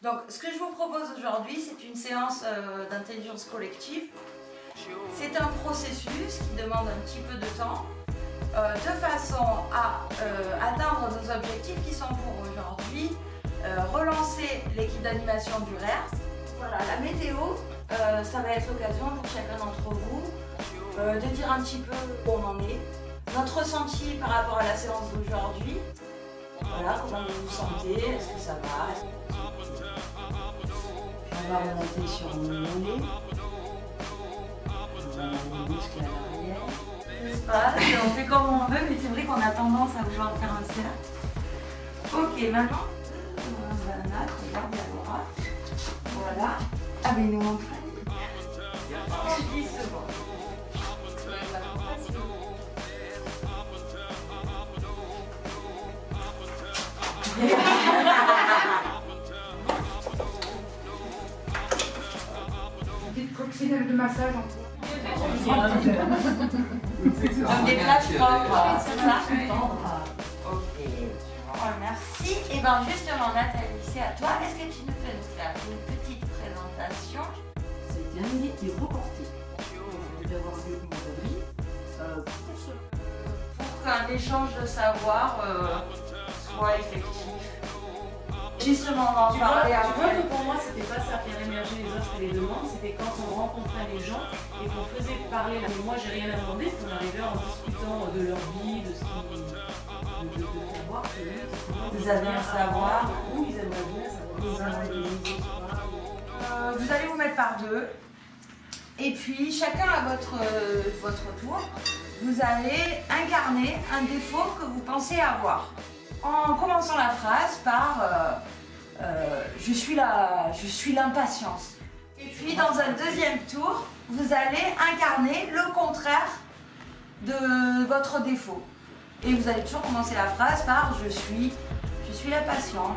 Donc, ce que je vous propose aujourd'hui, c'est une séance d'intelligence collective. C'est un processus qui demande un petit peu de temps, de façon à atteindre nos objectifs qui sont pour aujourd'hui relancer l'équipe d'animation du RERS. Voilà, la météo, ça va être l'occasion pour chacun d'entre vous de dire un petit peu où on en est, notre ressenti par rapport à la séance d'aujourd'hui. Voilà, comment vous vous sentez, est-ce que ça va? On va remonter sur nos mollets. On va les muscles à l'arrière. On fait comme on veut, mais c'est vrai qu'on a tendance à vouloir faire un cercle. Ok, maintenant, on va mettre, regardez à droite. Voilà. Ah, mais il nous manque 10 secondes. Petite coccinelle de massage en cours. Comme des plages propres, c'est ça? Ok, merci. Et bien justement Nathalie, c'est à toi. Est-ce que tu nous peux nous faire une petite présentation? C'est terminé et reporté. Vous devez avoir lieu au mois d'avril. Pour qu'un échange de savoir soit effectif. Justement, on va en parler Tu vois après. que pour moi, c'était pas ça faire émerger les offres et les demandes, c'était quand on rencontrait les gens et qu'on faisait parler. Mais moi, j'ai rien à demander, parce qu'on arrivait en discutant de leur vie, de ce qu'ils de savoir que Vous avez un savoir. où ils aimeraient bien savoir. Vous allez vous mettre par deux. Et puis, chacun à votre tour, vous allez incarner un défaut que vous pensez avoir. En commençant la phrase par je suis l'impatience. Et puis dans un deuxième tour, vous allez incarner le contraire de votre défaut. Et vous allez toujours commencer la phrase par je suis la patience.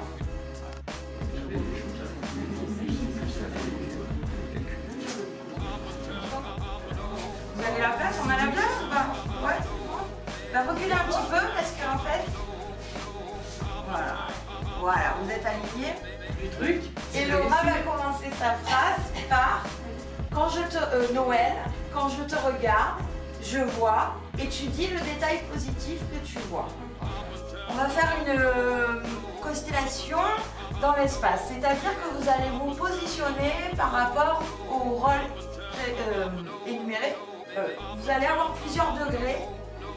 Vous avez la place? On a la place ou pas? Ouais, c'est bon. Bah, reculez un petit peu parce qu'en fait. Voilà, vous êtes alignés. Du truc. Et Laura va commencer sa phrase par Noël, quand je te regarde, je vois, et tu dis le détail positif que tu vois. On va faire une constellation dans l'espace, c'est-à-dire que vous allez vous positionner par rapport au rôle énuméré. Vous allez avoir plusieurs degrés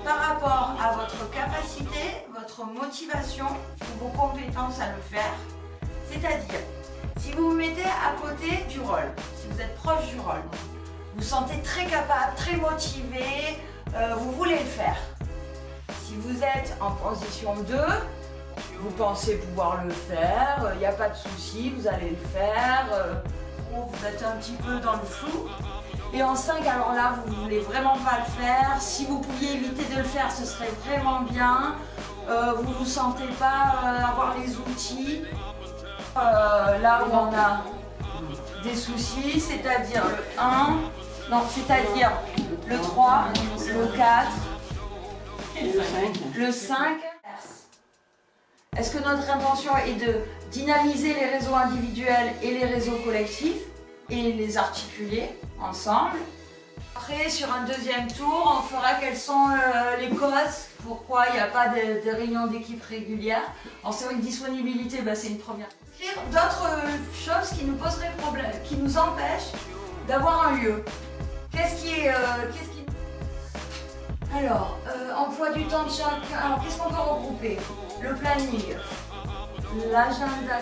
par rapport à votre capacité, votre motivation, vos compétences à le faire. C'est-à-dire, si vous vous mettez à côté du rôle, si vous êtes proche du rôle, vous vous sentez très capable, très motivé, vous voulez le faire. Si vous êtes en position 2, vous pensez pouvoir le faire, il n'y a pas de souci, vous allez le faire, vous êtes un petit peu dans le flou. Et en 5, alors là, vous ne voulez vraiment pas le faire. Si vous pouviez éviter de le faire, ce serait vraiment bien. Vous ne vous sentez pas avoir les outils. Là où on a des soucis, c'est-à-dire le 1, non, c'est-à-dire le 3, le 4, le 5. Est-ce que notre intention est de dynamiser les réseaux individuels et les réseaux collectifs et les articuler ensemble? Après, sur un deuxième tour, on fera quelles sont les causes, pourquoi il n'y a pas de réunion d'équipe régulière. Alors c'est vrai que disponibilité, c'est une première. D'autres choses qui nous poseraient problème, qui nous empêchent d'avoir un lieu. Alors, emploi du temps de chacun. Alors, qu'est-ce qu'on peut regrouper? Le planning, l'agenda.